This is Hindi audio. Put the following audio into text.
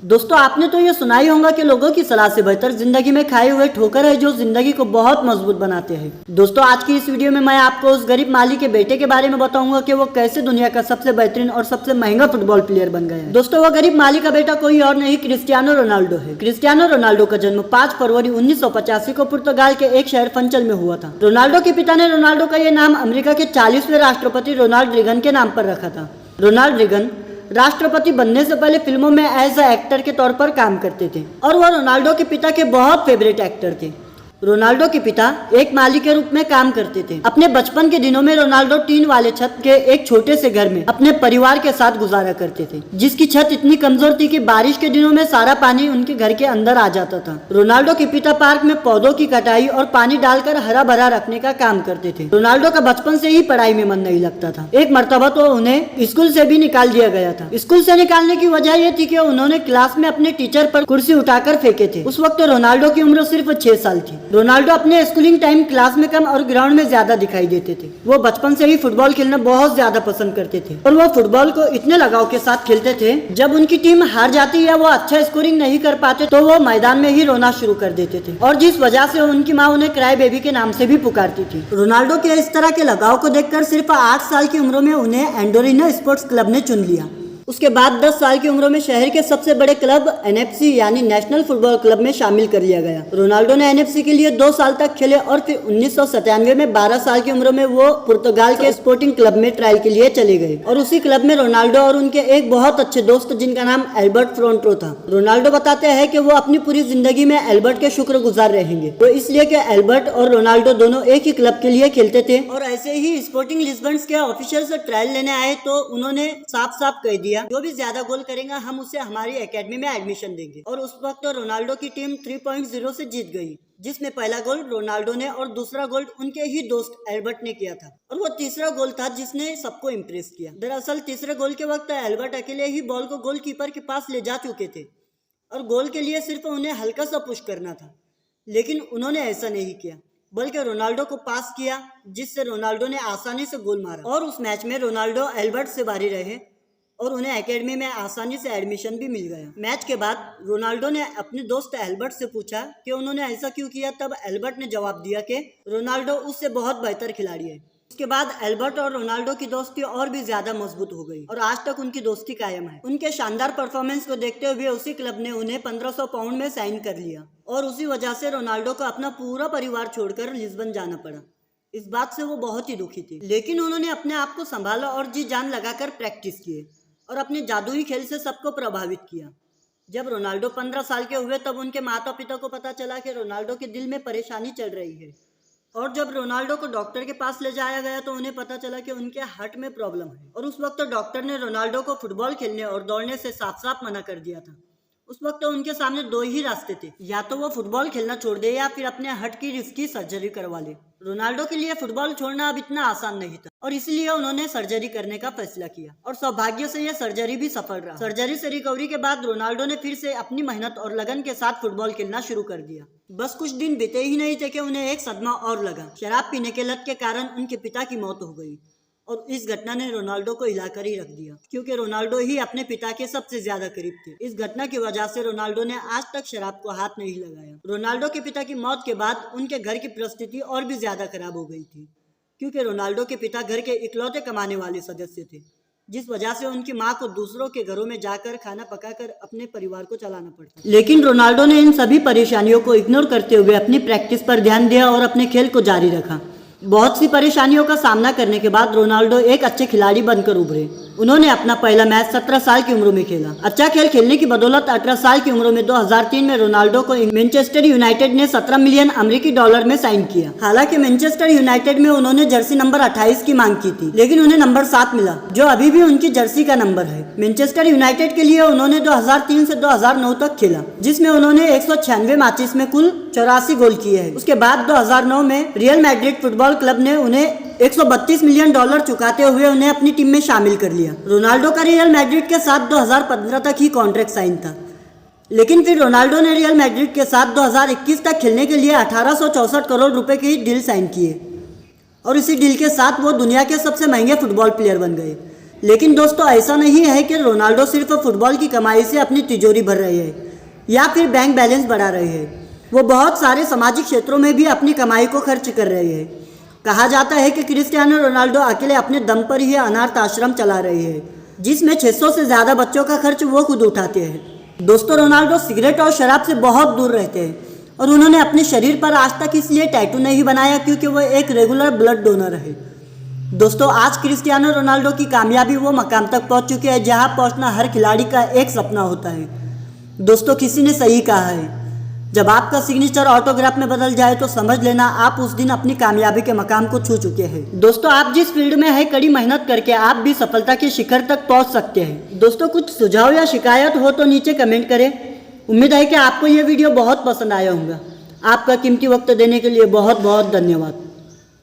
दोस्तों आपने तो ये सुना ही होगा कि लोगों की सलाह से बेहतर जिंदगी में खाए हुए ठोकर है जो जिंदगी को बहुत मजबूत बनाते हैं। दोस्तों आज की इस वीडियो में मैं आपको उस गरीब माली के बेटे के बारे में बताऊंगा कि वो कैसे दुनिया का सबसे बेहतरीन और सबसे महंगा फुटबॉल प्लेयर बन गए हैं। दोस्तों वो गरीब माली का बेटा कोई और नहीं क्रिस्टियानो रोनाल्डो है। क्रिस्टियानो रोनाल्डो का जन्म 5 फरवरी 1985 को पुर्तगाल के एक शहर फंचल में हुआ था। रोनाल्डो के पिता ने रोनाल्डो का ये नाम अमेरिका के 40वें राष्ट्रपति रोनाल्ड रीगन के नाम पर रखा था। रोनाल्ड रीगन राष्ट्रपति बनने से पहले फिल्मों में एज अ एक्टर के तौर पर काम करते थे और वह रोनाल्डो के पिता के बहुत फेवरेट एक्टर थे। रोनाल्डो के पिता एक माली के रूप में काम करते थे। अपने बचपन के दिनों में रोनाल्डो टीन वाले छत के एक छोटे से घर में अपने परिवार के साथ गुजारा करते थे, जिसकी छत इतनी कमजोर थी कि बारिश के दिनों में सारा पानी उनके घर के अंदर आ जाता था। रोनाल्डो के पिता पार्क में पौधों की कटाई और पानी डालकर हरा भरा रखने का काम करते थे। रोनाल्डो का बचपन से ही पढ़ाई में मन नहीं लगता था। एक मरतबा तो उन्हें स्कूल से भी निकाल दिया गया था। स्कूल से निकालने की वजह यह थी कि उन्होंने क्लास में अपने टीचर पर कुर्सी उठाकर फेंके थे। उस वक्त रोनाल्डो की उम्र सिर्फ 6 साल थी। रोनाल्डो अपने स्कूलिंग टाइम क्लास में कम और ग्राउंड में ज्यादा दिखाई देते थे। वो बचपन से ही फुटबॉल खेलना बहुत ज्यादा पसंद करते थे और वो फुटबॉल को इतने लगाव के साथ खेलते थे, जब उनकी टीम हार जाती या वो अच्छा स्कोरिंग नहीं कर पाते तो वो मैदान में ही रोना शुरू कर देते थे और जिस वजह से उनकी माँ उन्हें क्राई बेबी के नाम से भी पुकारती थी। रोनाल्डो के इस तरह के लगाव को देखकर सिर्फ 8 साल की उम्र में उन्हें एंडोरिना स्पोर्ट्स क्लब ने चुन लिया। उसके बाद 10 साल की उम्र में शहर के सबसे बड़े क्लब एनएफसी यानी नेशनल फुटबॉल क्लब में शामिल कर लिया गया। रोनाल्डो ने एनएफसी के लिए 2 साल तक खेले और फिर 1997 में 12 साल की उम्र में वो पुर्तगाल के स्पोर्टिंग क्लब में ट्रायल के लिए चले गए और उसी क्लब में रोनाल्डो और उनके एक बहुत अच्छे दोस्त जिनका नाम एल्बर्ट फ्रोंटो था। रोनाल्डो बताते हैं कि वो अपनी पूरी जिंदगी में एल्बर्ट के शुक्रगुजार रहेंगे, तो इसलिए कि एल्बर्ट और रोनाल्डो दोनों एक ही क्लब के लिए खेलते थे और ऐसे ही स्पोर्टिंग लिस्बन के ऑफिशियल ट्रायल लेने आए तो उन्होंने साफ साफ कह दिया जो भी ज्यादा गोल करेगा हम उसे हमारी एकेडमी में एडमिशन देंगे। और उस वक्त तो रोनाल्डो की टीम 3.0 से जीत गई, जिसमें पहला गोल रोनाल्डो ने और दूसरा गोल उनके ही दोस्त एल्बर्ट ने किया था और वो तीसरा गोल था जिसने सबको इम्प्रेस किया। दरअसल तीसरे गोल के वक्त एल्बर्ट अकेले ही बॉल को गोलकीपर के पास ले जा चुके थे और गोल के लिए सिर्फ उन्हें हल्का सा पुश करना था, लेकिन उन्होंने ऐसा नहीं किया बल्कि रोनाल्डो को पास किया, जिससे रोनाल्डो ने आसानी से गोल मारा और उस मैच में रोनाल्डो एल्बर्ट से बारी रहे और उन्हें एकेडमी में आसानी से एडमिशन भी मिल गया। मैच के बाद रोनाल्डो ने अपने दोस्त एल्बर्ट से पूछा कि उन्होंने ऐसा क्यों किया, तब एल्बर्ट ने जवाब दिया कि रोनाल्डो उससे बहुत बेहतर खिलाड़ी है। उसके बाद एल्बर्ट और रोनाल्डो की दोस्ती और भी ज्यादा मजबूत हो गई और आज तक उनकी दोस्ती कायम है। उनके शानदार परफॉर्मेंस को देखते हुए उसी क्लब ने उन्हें 1500 पाउंड में साइन कर लिया और उसी वजह से रोनाल्डो को अपना पूरा परिवार छोड़कर लिस्बन जाना पड़ा। इस बात से वो बहुत ही दुखी थे, लेकिन उन्होंने अपने आप को संभाला और जी जान लगाकर प्रैक्टिस किए और अपने जादुई खेल से सबको प्रभावित किया। जब रोनाल्डो 15 साल के हुए तब उनके माता पिता को पता चला कि रोनाल्डो के दिल में परेशानी चल रही है और जब रोनाल्डो को डॉक्टर के पास ले जाया गया तो उन्हें पता चला कि उनके हार्ट में प्रॉब्लम है और उस वक्त डॉक्टर ने रोनाल्डो को फुटबॉल खेलने और दौड़ने से साफ साफ मना कर दिया था। उस वक्त उनके सामने 2 ही रास्ते थे, या तो वो फुटबॉल खेलना छोड़ दे या फिर अपने हार्ट की रिस्की सर्जरी करवा ले। रोनाल्डो के लिए फुटबॉल छोड़ना अब इतना आसान नहीं था और इसलिए उन्होंने सर्जरी करने का फैसला किया और सौभाग्य से यह सर्जरी भी सफल रहा। सर्जरी से रिकवरी के बाद रोनाल्डो ने फिर से अपनी मेहनत और लगन के साथ फुटबॉल खेलना शुरू कर दिया। बस कुछ दिन बीते ही नहीं थे कि उन्हें एक सदमा और लगा। शराब पीने के लत के कारण उनके पिता की मौत हो गई और इस घटना ने रोनाल्डो को हिलाकर ही रख दिया, क्योंकि रोनाल्डो ही अपने पिता के सबसे ज्यादा करीब थे। इस घटना की वजह से रोनाल्डो ने आज तक शराब को हाथ नहीं लगाया। रोनाल्डो के पिता की मौत के बाद उनके घर की परिस्थिति और भी ज्यादा खराब हो गई थी, क्योंकि रोनाल्डो के पिता घर के इकलौते कमाने वाले सदस्य थे, जिस वजह से उनकी माँ को दूसरों के घरों में जाकर खाना पकाकर अपने परिवार को चलाना पड़ता। लेकिन रोनाल्डो ने इन सभी परेशानियों को इग्नोर करते हुए अपनी प्रैक्टिस पर ध्यान दिया और अपने खेल को जारी रखा। बहुत सी परेशानियों का सामना करने के बाद रोनाल्डो एक अच्छे खिलाड़ी बनकर उभरे। उन्होंने अपना पहला मैच 17 साल की उम्र में खेला। अच्छा खेल खेलने की बदौलत 18 साल की उम्र में 2003 में रोनाल्डो को मैनचेस्टर यूनाइटेड ने 17 मिलियन अमेरिकी डॉलर में साइन किया। हालांकि मैनचेस्टर यूनाइटेड में उन्होंने जर्सी नंबर 28 की मांग की थी, लेकिन उन्हें नंबर 7 मिला, जो अभी भी उनकी जर्सी का नंबर है। मैनचेस्टर यूनाइटेड के लिए उन्होंने 2003 से 2009 तक खेला, जिसमें उन्होंने 196 मैचेस में कुल 84 गोल किए हैं। उसके बाद 2009 में रियल मैड्रिड फुटबॉल क्लब ने उन्हें 132 मिलियन डॉलर चुकाते हुए उन्हें अपनी टीम में शामिल कर लिया। रोनाल्डो का रियल मैड्रिड के साथ 2015 तक ही कॉन्ट्रैक्ट साइन था, लेकिन फिर रोनाल्डो ने रियल मैड्रिड के साथ 2021 तक खेलने के लिए 1864 करोड़ रुपए की डील साइन किए और इसी डील के साथ वो दुनिया के सबसे महंगे फुटबॉल प्लेयर बन गए। लेकिन दोस्तों ऐसा नहीं है कि रोनाल्डो सिर्फ फुटबॉल की कमाई से अपनी तिजोरी भर रहे हैं या फिर बैंक बैलेंस बढ़ा रहे हैं। वो बहुत सारे सामाजिक क्षेत्रों में भी अपनी कमाई को खर्च कर रहे हैं। कहा जाता है कि क्रिस्टियानो रोनाल्डो अकेले अपने दम पर ही अनाथ आश्रम चला रहे हैं, जिसमें 600 से ज़्यादा बच्चों का खर्च वो खुद उठाते हैं। दोस्तों रोनाल्डो सिगरेट और शराब से बहुत दूर रहते हैं और उन्होंने अपने शरीर पर आज तक इसलिए टैटू नहीं बनाया क्योंकि वो एक रेगुलर ब्लड डोनर है। दोस्तों आज क्रिस्टियानो रोनाल्डो की कामयाबी वो मकाम तक पहुंच चुके हैं जहां पहुंचना हर खिलाड़ी का एक सपना होता है। दोस्तों किसी ने सही कहा है, जब आपका सिग्नेचर ऑटोग्राफ में बदल जाए तो समझ लेना आप उस दिन अपनी कामयाबी के मकाम को छू चुके हैं। दोस्तों आप जिस फील्ड में है कड़ी मेहनत करके आप भी सफलता के शिखर तक पहुंच सकते हैं। दोस्तों कुछ सुझाव या शिकायत हो तो नीचे कमेंट करें। उम्मीद है कि आपको ये वीडियो बहुत पसंद आया होगा। आपका कीमती वक्त देने के लिए बहुत बहुत धन्यवाद।